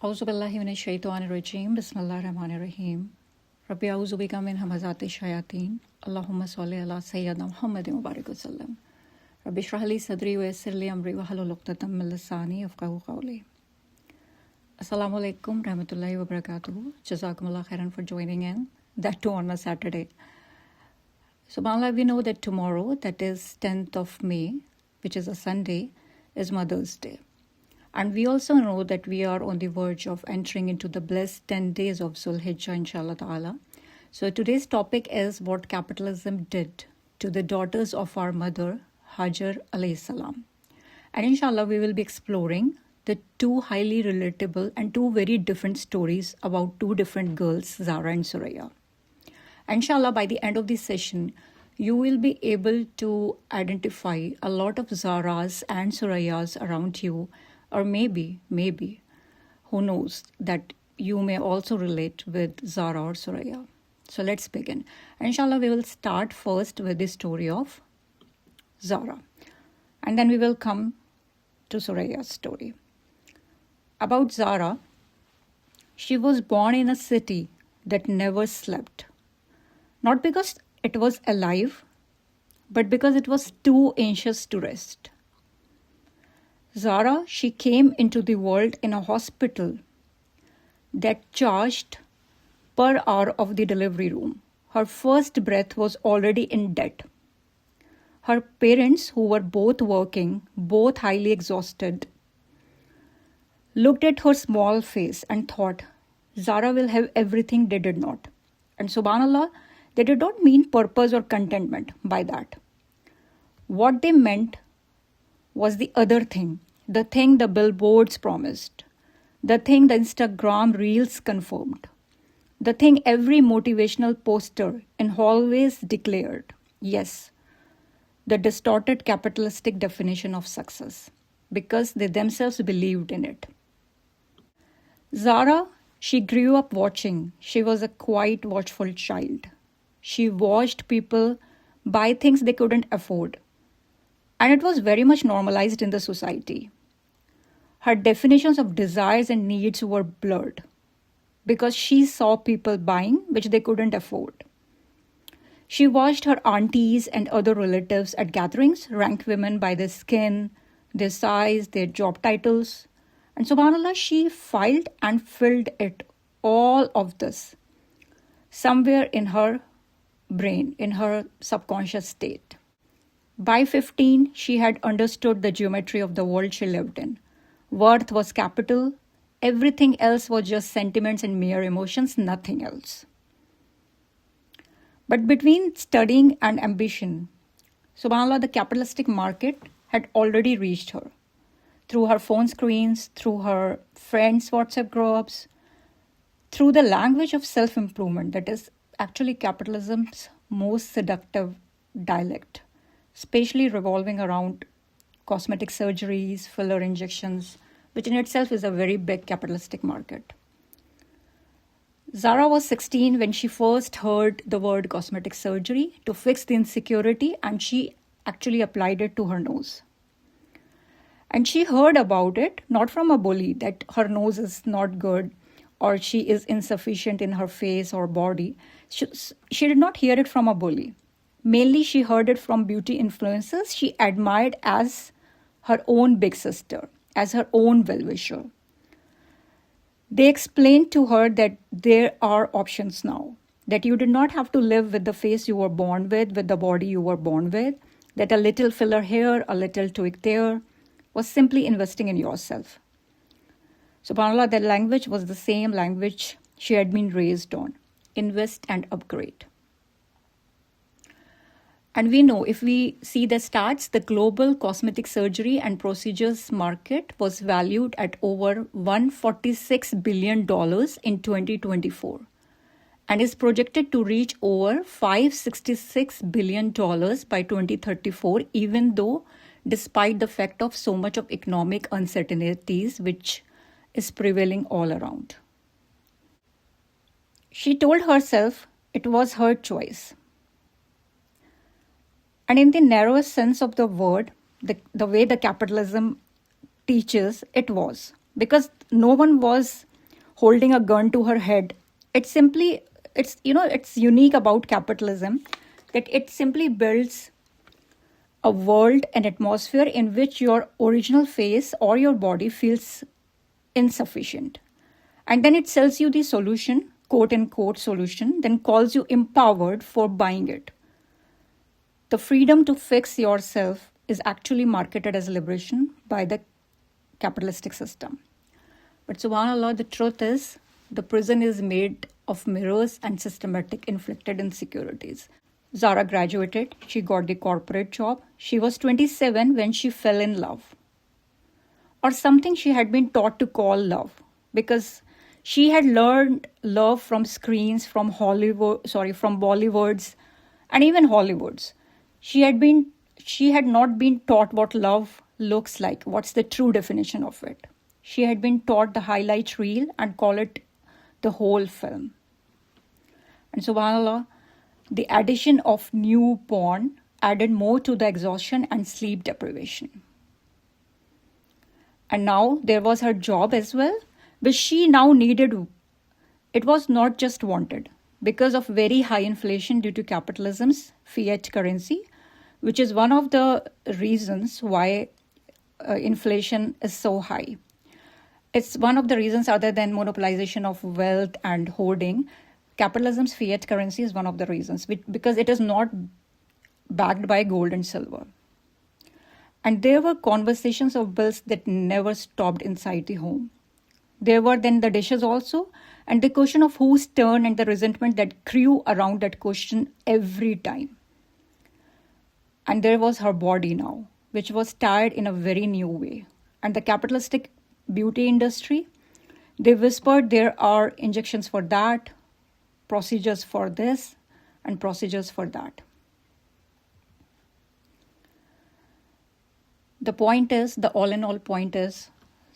Auzu billahi minash shaitanir rajim. Bismillahir rahmanir rahim. Rabbi auzu bika min hamazati shayateen. Allahumma salli ala sayyidina Muhammadin wa barik wa sallam. Rabbi shrah li sadri wa yassir li amri wa hlul 'uqdatam min lisani yafqahu qawli. Assalamu alaikum rahmatullahi wa barakatuh. Jazakumullah khairan for joining in. That too on a Saturday. SubhanAllah, we know that tomorrow, that is 10th of May, which is a Sunday, is Mother's Day. And we also know that we are on the verge of entering into the blessed 10 days of hijjah, inshallah ta'ala. So today's topic is what capitalism did to the daughters of our mother, Hajar alayhi salam. And inshallah, we will be exploring the two highly relatable and two very different stories about two different girls, Zara and Suraya. Inshallah, by the end of this session, you will be able to identify a lot of Zaras and Surayas around you, or maybe, who knows, that you may also relate with Zara or Suraya. So let's begin. Inshallah, we will start first with the story of Zara. And then we will come to Suraya's story. About Zara, she was born in a city that never slept. Not because it was alive, but because it was too anxious to rest. Zara, she came into the world in a hospital that charged per hour of the delivery room. Her first breath was already in debt. Her parents, who were both working, both highly exhausted, looked at her small face and thought, Zara will have everything they did not. And SubhanAllah, they did not mean purpose or contentment by that. What they meant was the other thing, the thing the billboards promised, the thing the Instagram reels confirmed, the thing every motivational poster in hallways declared. Yes, the distorted capitalistic definition of success, because they themselves believed in it. Zara, she grew up watching. She was a quiet, watchful child. She watched people buy things they couldn't afford. And it was very much normalized in the society. Her definitions of desires and needs were blurred because she saw people buying which they couldn't afford. She watched her aunties and other relatives at gatherings rank women by their skin, their size, their job titles. And SubhanAllah, she filed and filled it, all of this, somewhere in her brain, in her subconscious state. By 15, she had understood the geometry of the world she lived in. Worth was capital. Everything else was just sentiments and mere emotions, nothing else. But between studying and ambition, SubhanAllah, the capitalistic market had already reached her. Through her phone screens, through her friends' WhatsApp groups, through the language of self-improvement that is actually capitalism's most seductive dialect, especially revolving around cosmetic surgeries, filler injections, which in itself is a very big capitalistic market. Zara was 16 when she first heard the word cosmetic surgery to fix the insecurity, and she actually applied it to her nose. And she heard about it not from a bully that her nose is not good or she is insufficient in her face or body. She did not hear it from a bully. Mainly, she heard it from beauty influencers she admired as her own big sister, as her own well-wisher. They explained to her that there are options now, that you did not have to live with the face you were born with the body you were born with, that a little filler here, a little tweak there, was simply investing in yourself. SubhanAllah, that language was the same language she had been raised on. Invest and upgrade. And we know, if we see the stats, the global cosmetic surgery and procedures market was valued at over $146 billion in 2024 and is projected to reach over $566 billion by 2034, even though despite the fact of so much of economic uncertainties which is prevailing all around. She told herself it was her choice. And in the narrowest sense of the word, the way the capitalism teaches, it was. Because no one was holding a gun to her head. It's unique about capitalism that it simply builds a world, an atmosphere in which your original face or your body feels insufficient. And then it sells you the solution, quote unquote solution, then calls you empowered for buying it. The freedom to fix yourself is actually marketed as liberation by the capitalistic system. But subhanAllah, the truth is, the prison is made of mirrors and systematic inflicted insecurities. Zara graduated, she got the corporate job. She was 27 when she fell in love. Or something she had been taught to call love, because she had learned love from screens, from Bollywoods, and even Hollywoods. She had not been taught what love looks like, what's the true definition of it. She had been taught the highlight reel and call it the whole film. And subhanAllah, the addition of new porn added more to the exhaustion and sleep deprivation. And now there was her job as well, but she now needed, it was not just wanted, because of very high inflation due to capitalism's fiat currency, which is one of the reasons why inflation is so high. It's one of the reasons, other than monopolization of wealth and hoarding. Capitalism's fiat currency is one of the reasons, because it is not backed by gold and silver. And there were conversations of bills that never stopped inside the home. There were then the dishes also, and the question of whose turn and the resentment that grew around that question every time. And there was her body now, which was tired in a very new way. And the capitalistic beauty industry, they whispered there are injections for that, procedures for this, and procedures for that. The all in all point is,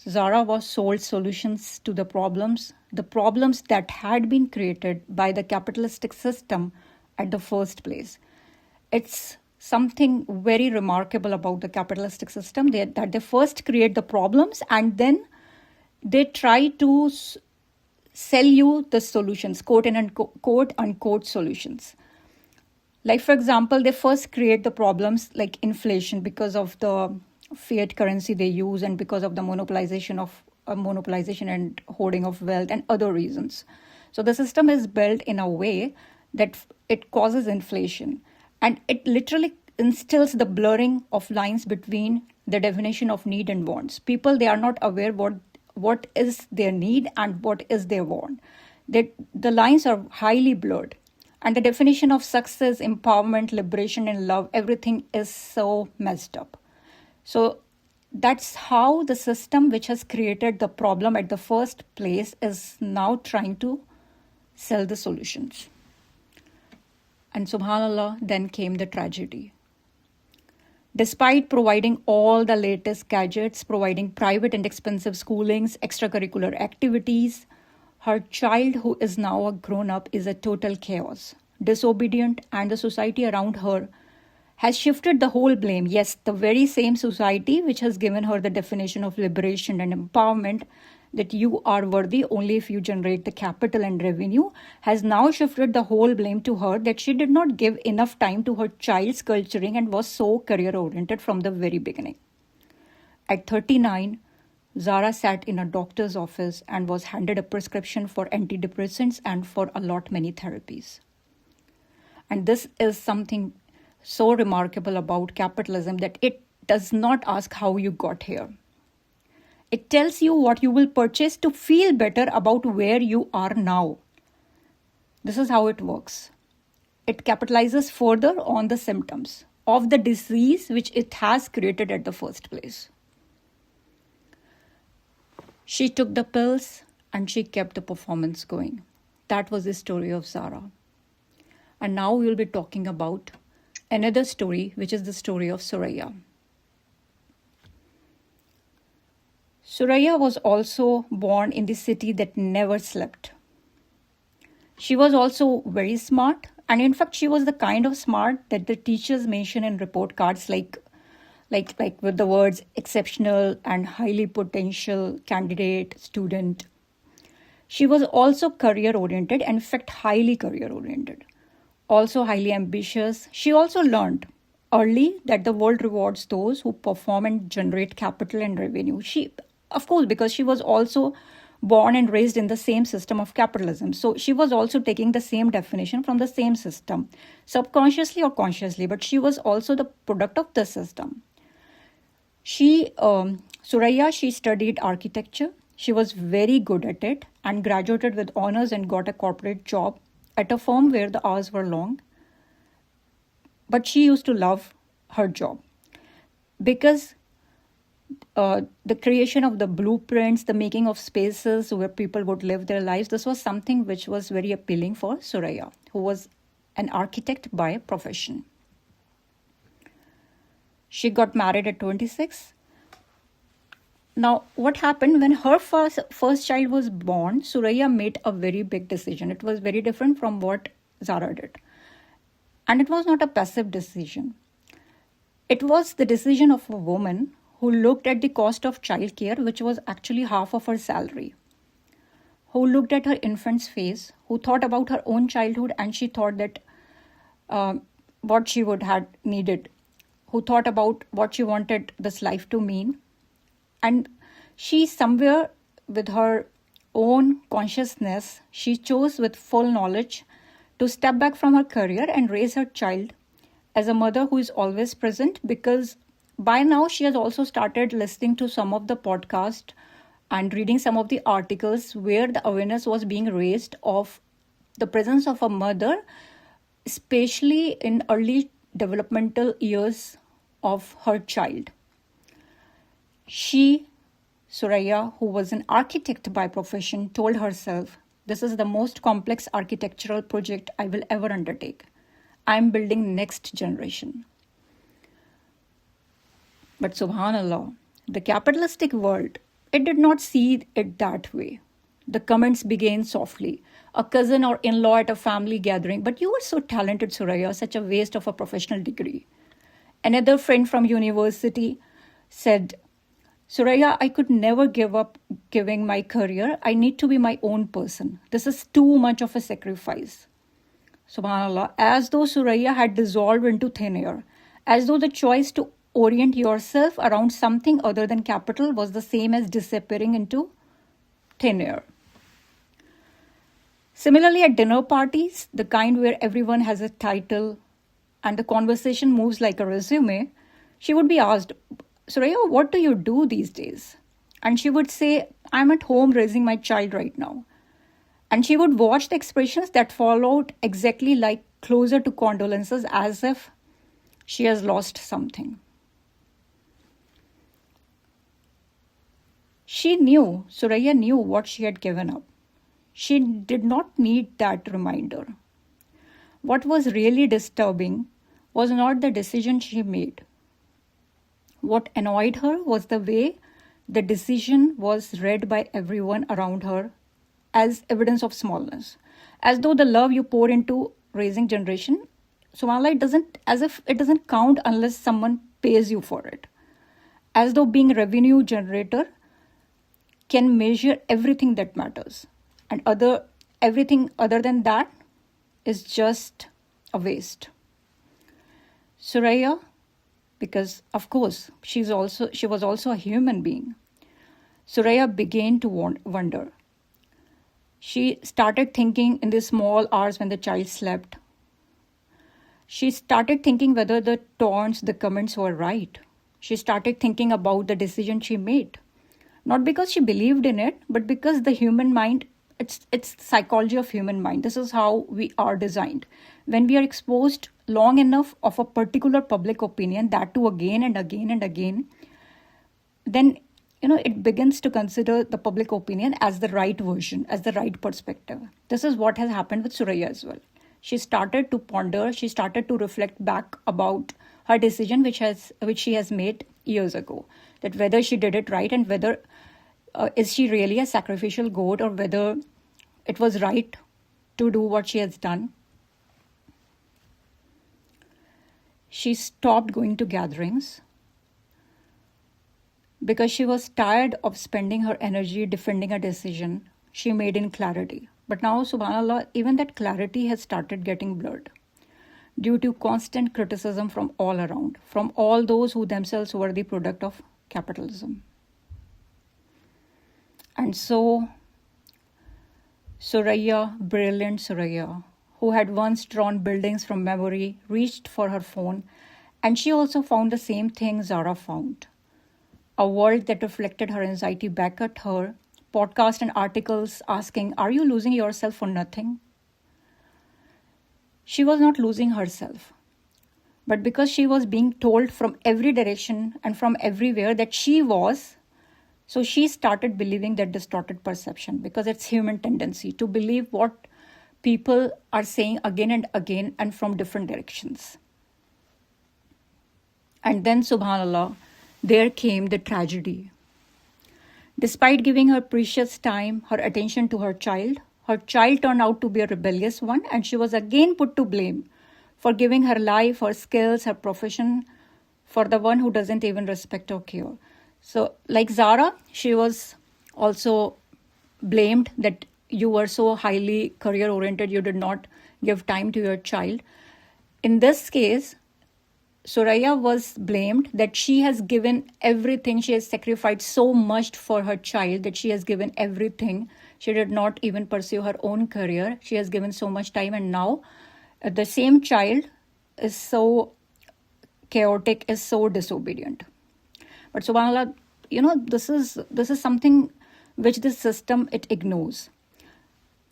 Zara was sold solutions to the problems that had been created by the capitalistic system at the first place. It's something very remarkable about the capitalistic system that they first create the problems and then they try to sell you the solutions, quote unquote solutions. Like, for example, they first create the problems like inflation because of the fiat currency they use and because of the monopolization and hoarding of wealth and other reasons. So the system is built in a way that it causes inflation, and it literally instills the blurring of lines between the definition of need and wants. People, they are not aware what is their need and what is their want. The lines are highly blurred. And the definition of success, empowerment, liberation, and love, everything is so messed up. So that's how the system which has created the problem at the first place is now trying to sell the solutions. And subhanAllah, then came the tragedy. Despite providing all the latest gadgets, providing private and expensive schoolings, extracurricular activities, her child, who is now a grown-up, is a total chaos, disobedient, and the society around her has shifted the whole blame. Yes, the very same society which has given her the definition of liberation and empowerment, that you are worthy only if you generate the capital and revenue, has now shifted the whole blame to her, that she did not give enough time to her child's culturing and was so career-oriented from the very beginning. At 39, Zara sat in a doctor's office and was handed a prescription for antidepressants and for a lot many therapies. And this is something so remarkable about capitalism, that it does not ask how you got here. It tells you what you will purchase to feel better about where you are now. This is how it works. It capitalizes further on the symptoms of the disease which it has created at the first place. She took the pills and she kept the performance going. That was the story of Zara. And now we'll be talking about another story, which is the story of Suraya. Suraya was also born in the city that never slept. She was also very smart, and in fact, she was the kind of smart that the teachers mention in report cards, like with the words exceptional and highly potential candidate, student. She was also career-oriented, and in fact, highly career-oriented. Also highly ambitious. She also learned early that the world rewards those who perform and generate capital and revenue. She, of course, because she was also born and raised in the same system of capitalism. So she was also taking the same definition from the same system, subconsciously or consciously, but she was also the product of the system. Suraya, she studied architecture. She was very good at it and graduated with honors and got a corporate job at a firm where the hours were long. But she used to love her job because the creation of the blueprints, the making of spaces where people would live their lives, this was something which was very appealing for Suraya, who was an architect by profession. She got married at 26. Now, what happened when her first child was born? Suraya made a very big decision. It was very different from what Zara did. And it was not a passive decision. It was the decision of a woman who looked at the cost of childcare, which was actually half of her salary, who looked at her infant's face, who thought about her own childhood, and she thought that what she would have needed, who thought about what she wanted this life to mean. And she somewhere with her own consciousness, she chose with full knowledge to step back from her career and raise her child as a mother who is always present, because by now she has also started listening to some of the podcasts and reading some of the articles where the awareness was being raised of the presence of a mother, especially in early developmental years of her child. She, Suraya, who was an architect by profession, told herself, "This is the most complex architectural project I will ever undertake. I am building next generation." But SubhanAllah, the capitalistic world, it did not see it that way. The comments began softly. A cousin or in-law at a family gathering, "But you were so talented, Suraya, such a waste of a professional degree." Another friend from university said, "Suraya, I could never give up giving my career. I need to be my own person. This is too much of a sacrifice." SubhanAllah, as though Suraya had dissolved into thin air, as though the choice to orient yourself around something other than capital was the same as disappearing into thin air. Similarly, at dinner parties, the kind where everyone has a title and the conversation moves like a resume, she would be asked, "Suraya, what do you do these days?" And she would say, "I'm at home raising my child right now." And she would watch the expressions that followed exactly like closer to condolences, as if she has lost something. Suraya knew what she had given up. She did not need that reminder. What was really disturbing was not the decision she made. What annoyed her was the way the decision was read by everyone around her as evidence of smallness. As though the love you pour into raising generation, SubhanAllah, as if it doesn't count unless someone pays you for it. As though being a revenue generator can measure everything that matters. And everything other than that is just a waste. Suraya, because of course she was also a human being, Suraya began to wonder. She started thinking in the small hours when the child slept. She started thinking whether the taunts, the comments were right. She started thinking about the decision she made. Not because she believed in it, but because the human mind, it's psychology of human mind. This is how we are designed. When we are exposed long enough of a particular public opinion, that too again and again and again, then it begins to consider the public opinion as the right version, as the right perspective. This is what has happened with Suraya as well. She started to ponder, she started to reflect back about her decision which she has made years ago, that whether she did it right and whether is she really a sacrificial goat, or whether it was right to do what she has done. She stopped going to gatherings because she was tired of spending her energy defending a decision she made in clarity. But now, subhanAllah, even that clarity has started getting blurred due to constant criticism from all around, from all those who themselves were the product of capitalism. And so, Suraya, brilliant Suraya, who had once drawn buildings from memory, reached for her phone, and she also found the same thing Zara found. A world that reflected her anxiety back at her, podcasts and articles asking, "Are you losing yourself for nothing?" She was not losing herself, but because she was being told from every direction and from everywhere that she was, so she started believing that distorted perception, because it's human tendency to believe what people are saying again and again and from different directions. And then, subhanAllah, there came the tragedy. Despite giving her precious time, her attention to her child turned out to be a rebellious one, and she was again put to blame for giving her life, her skills, her profession for the one who doesn't even respect or care. So, like Zara, she was also blamed that you were so highly career-oriented, you did not give time to your child. In this case, Suraya was blamed that she has given everything. She has sacrificed so much for her child that she has given everything. She did not even pursue her own career. She has given so much time, and now the same child is so chaotic, is so disobedient. But subhanAllah, this is something which this system, it ignores.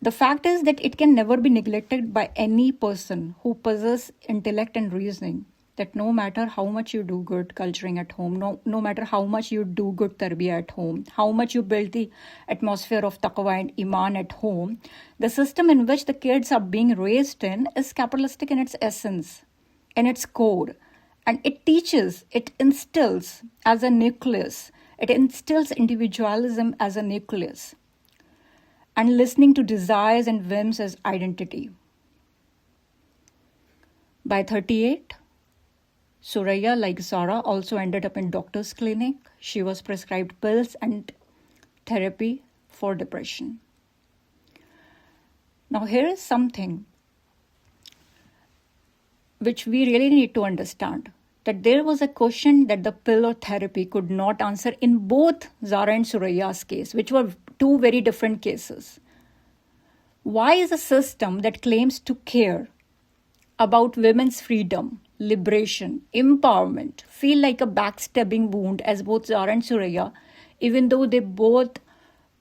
The fact is that it can never be neglected by any person who possesses intellect and reasoning, that no matter how much you do good culturing at home, no matter how much you do good tarbiyah at home, how much you build the atmosphere of taqwa and iman at home, the system in which the kids are being raised in is capitalistic in its essence, in its core. And it teaches, it instills as a nucleus, it instills individualism as a nucleus, and listening to desires and whims as identity. By 38, Suraya, like Zara, also ended up in doctor's clinic. She was prescribed pills and therapy for depression. Now, here is something which we really need to understand, that there was a question that the pill or therapy could not answer in both Zara and Suraya's case, which were two very different cases. Why is a system that claims to care about women's freedom, liberation, empowerment feel like a backstabbing wound as both Zara and Suraya, even though they both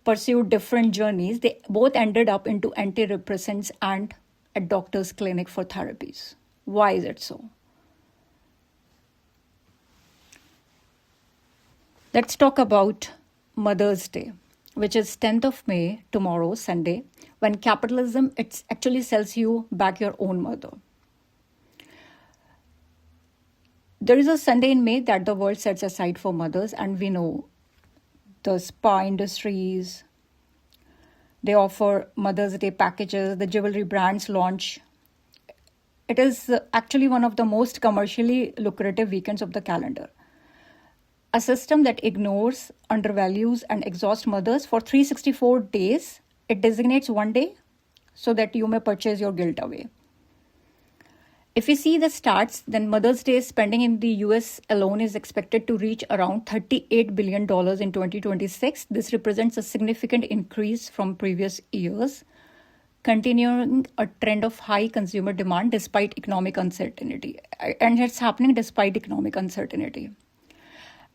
pursued different journeys, they both ended up into antidepressants and a doctor's clinic for therapies? Why is it so? Let's talk about Mother's Day, which is 10th of May, tomorrow, Sunday, when capitalism, it actually sells you back your own mother. There is a Sunday in May that the world sets aside for mothers, and we know the spa industries, they offer Mother's Day packages, the jewelry brands launch. It is actually one of the most commercially lucrative weekends of the calendar. A system that ignores, undervalues, and exhausts mothers for 364 days. It designates one day so that you may purchase your guilt away. If we see the stats, then Mother's Day spending in the US alone is expected to reach around $38 billion in 2026. This represents a significant increase from previous years, continuing a trend of high consumer demand despite economic uncertainty. And it's happening despite economic uncertainty.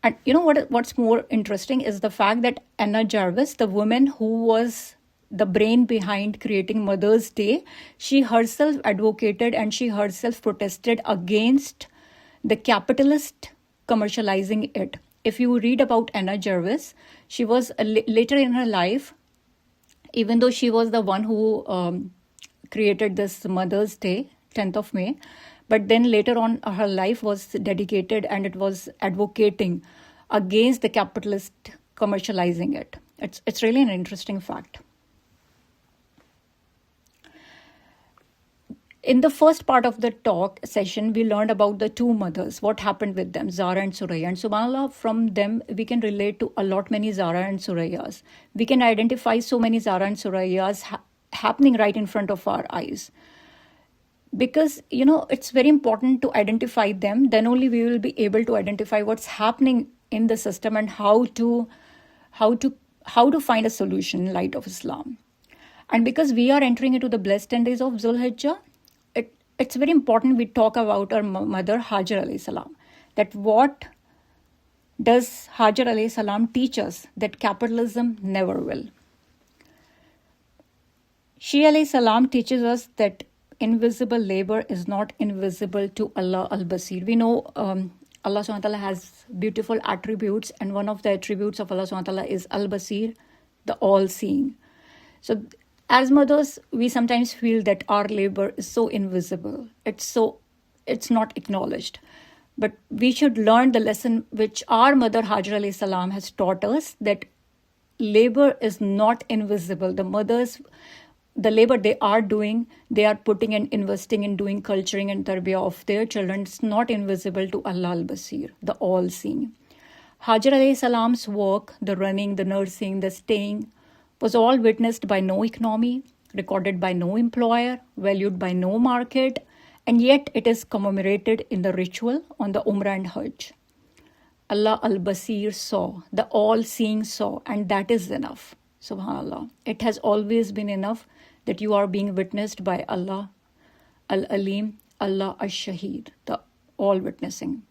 And you know what's more interesting is the fact that Anna Jarvis, the woman who was the brain behind creating Mother's Day, she herself advocated and she herself protested against the capitalist commercializing it. If you read about Anna Jarvis, she was later in her life, even though she was the one who created this Mother's Day, 10th of May, but then later on her life was dedicated and it was advocating against the capitalist commercializing it. It's really an interesting fact. In the first part of the talk session, we learned about the two mothers, what happened with them, Zara and Suraya. And subhanAllah, from them, we can relate to a lot many Zara and Surayas. We can identify so many Zara and Surayas happening right in front of our eyes. Because, it's very important to identify them. Then only we will be able to identify what's happening in the system and how to find a solution in light of Islam. And because we are entering into the blessed 10 days of Dhul Hijjah, it's very important we talk about our mother Hajar alayhi salam. That what does Hajar alayhi salam teach us? That capitalism never will. She alayhi salam teaches us that invisible labor is not invisible to Allah al-Basir. We know Allah subhanahu wa ta'ala has beautiful attributes, and one of the attributes of Allah subhanahu wa ta'ala is al-Basir, the all-seeing. So as mothers, we sometimes feel that our labor is so invisible. It's not acknowledged. But we should learn the lesson which our mother Hajar alayhi salam has taught us, that labor is not invisible. The labor they are doing, they are putting and investing in doing culturing and tarbiyah of their children. It's not invisible to Allah al-Basir, the all-seeing. Hajar alayhi salam's work, the running, the nursing, the staying, was all witnessed by no economy, recorded by no employer, valued by no market, and yet it is commemorated in the ritual on the Umrah and Hajj. Allah al-Basir saw, the all-seeing saw, and that is enough. SubhanAllah. It has always been enough that you are being witnessed by Allah al-Alim, Allah al-Shaheed, the all-witnessing.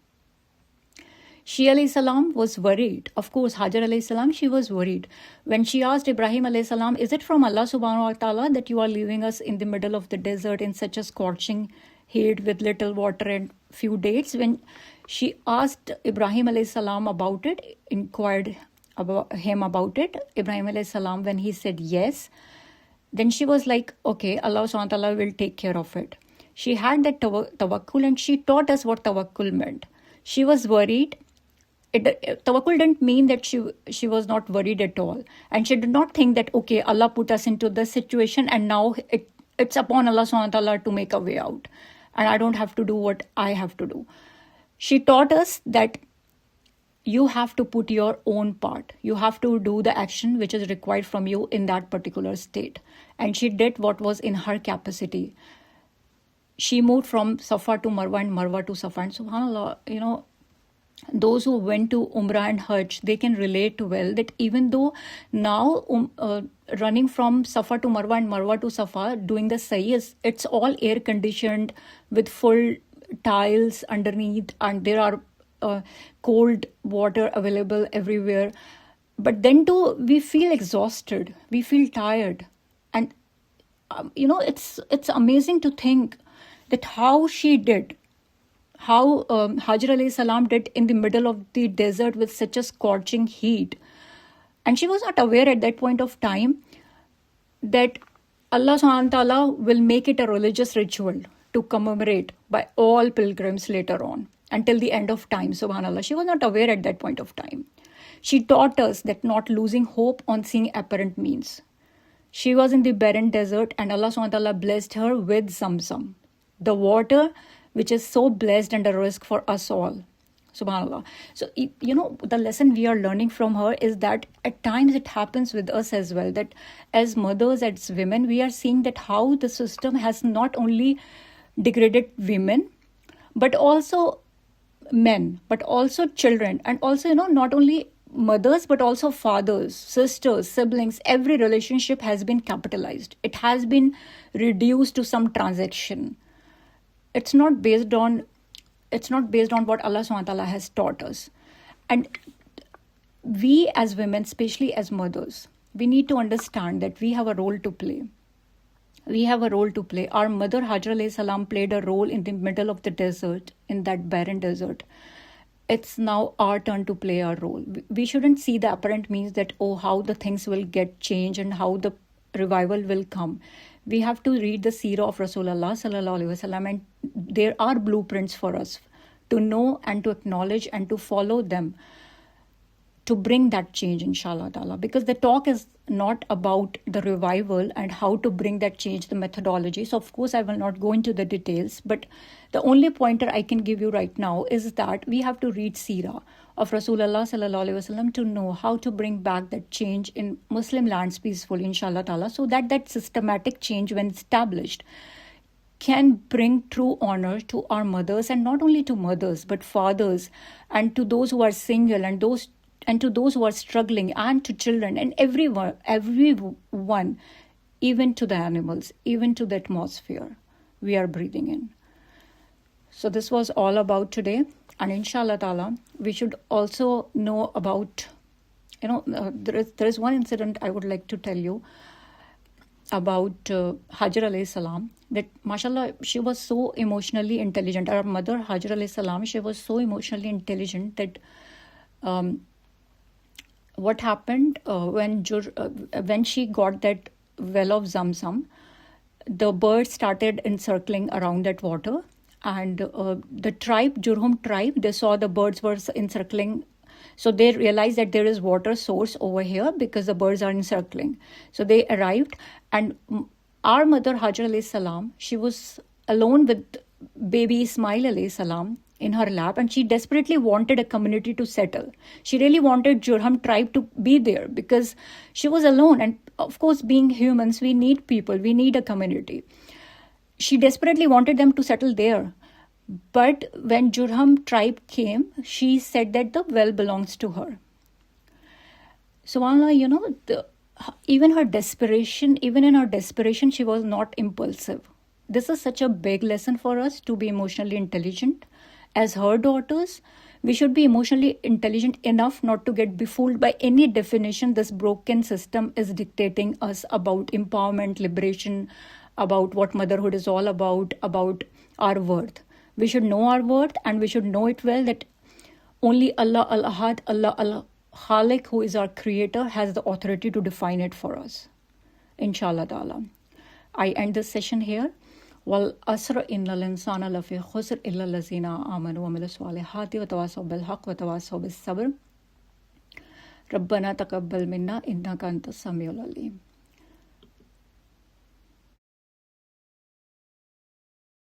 She alayhi salam was worried. Of course, Hajar alayhi salam, she was worried. When she asked Ibrahim alayhi salam, is it from Allah subhanahu wa ta'ala that you are leaving us in the middle of the desert in such a scorching heat with little water and few dates? When she asked Ibrahim alayhi salam about it, inquired about him about it, Ibrahim alayhi salam, when he said yes, then she was like, okay, Allah subhanahu wa ta'ala will take care of it. She had that tawakkul, and she taught us what tawakkul meant. She was worried. Tawakkul didn't mean that she was not worried at all. And she did not think that, okay, Allah put us into this situation and now it's upon Allah subhanahu wa ta'ala to make a way out. And I don't have to do what I have to do. She taught us that you have to put your own part. You have to do the action which is required from you in that particular state. And she did what was in her capacity. She moved from Safa to Marwa and Marwa to Safa. And subhanAllah, those who went to Umrah and Hajj, they can relate well that even though now running from Safa to Marwa and Marwa to Safa, doing the Sa'i, it's all air conditioned with full tiles underneath, and there are cold water available everywhere. But then too, we feel exhausted, we feel tired. And it's amazing to think that how she did, how Hajar alayhi salam did in the middle of the desert with such a scorching heat. And she was not aware at that point of time that Allah subhanahu wa ta'ala will make it a religious ritual to commemorate by all pilgrims later on until the end of time, subhanAllah. She was not aware at that point of time. She taught us that not losing hope on seeing apparent means. She was in the barren desert and Allah subhanahu wa ta'ala blessed her with Zamzam, the water which is so blessed and a risk for us all. SubhanAllah. So, the lesson we are learning from her is that at times it happens with us as well, that as mothers, as women, we are seeing that how the system has not only degraded women, but also men, but also children, and also, not only mothers, but also fathers, sisters, siblings. Every relationship has been capitalized. It has been reduced to some transaction. It's not based on what Allah subhanahu wa ta'ala has taught us. And we as women, especially as mothers, we need to understand that we have a role to play. We have a role to play. Our mother Hajar alayhi salam played a role in the middle of the desert, in that barren desert. It's now our turn to play our role. We shouldn't see the apparent means that, how the things will get changed and how the revival will come. We have to read the seerah of Rasulullah sallallahu alaihi wasallam, and there are blueprints for us to know and to acknowledge and to follow them. to bring that change, inshallah ta'ala. Because the talk is not about the revival and how to bring that change, the methodology. So, of course, I will not go into the details. But the only pointer I can give you right now is that we have to read Seerah of Rasulullah sallallahu alaihi wasallam to know how to bring back that change in Muslim lands peacefully, inshallah ta'ala, so that that systematic change, when established, can bring true honor to our mothers, and not only to mothers, but fathers, and to those who are single, and to those who are struggling, and to children, and everyone, even to the animals, even to the atmosphere we are breathing in. So this was all about today. And inshallah ta'ala, we should also know about, there is one incident I would like to tell you about Hajar alayhi salam, that mashallah, she was so emotionally intelligent. Our mother Hajar alayhi salam, she was so emotionally intelligent that what happened when she got that well of Zamzam, the birds started encircling around that water. And the tribe, Jurhum tribe, they saw the birds were encircling. So they realized that there is water source over here because the birds are encircling. So they arrived, and our mother Hajar alayhi salam, she was alone with baby Ismail alayhi salam in her lap, and she desperately wanted a community to settle. She really wanted Jurhum tribe to be there because she was alone. And of course, being humans, we need people, we need a community. She desperately wanted them to settle there. But when Jurhum tribe came, she said that the well belongs to her. SubhanAllah, even in her desperation, she was not impulsive. This is such a big lesson for us, to be emotionally intelligent. As her daughters, we should be emotionally intelligent enough not to get befooled by any definition this broken system is dictating us about empowerment, liberation, about what motherhood is all about our worth. We should know our worth, and we should know it well, that only Allah Al-Ahad, Allah Al-Khaliq, who is our creator, has the authority to define it for us. Inshallah ta'ala. I end this session here. Wal asr innal insana lafi khusr illa allazina amanu wa amilu salihati wa tawasaw bil haqq wa tawasaw bis sabr. Rabbana taqabbal minna innaka antas samiul alim.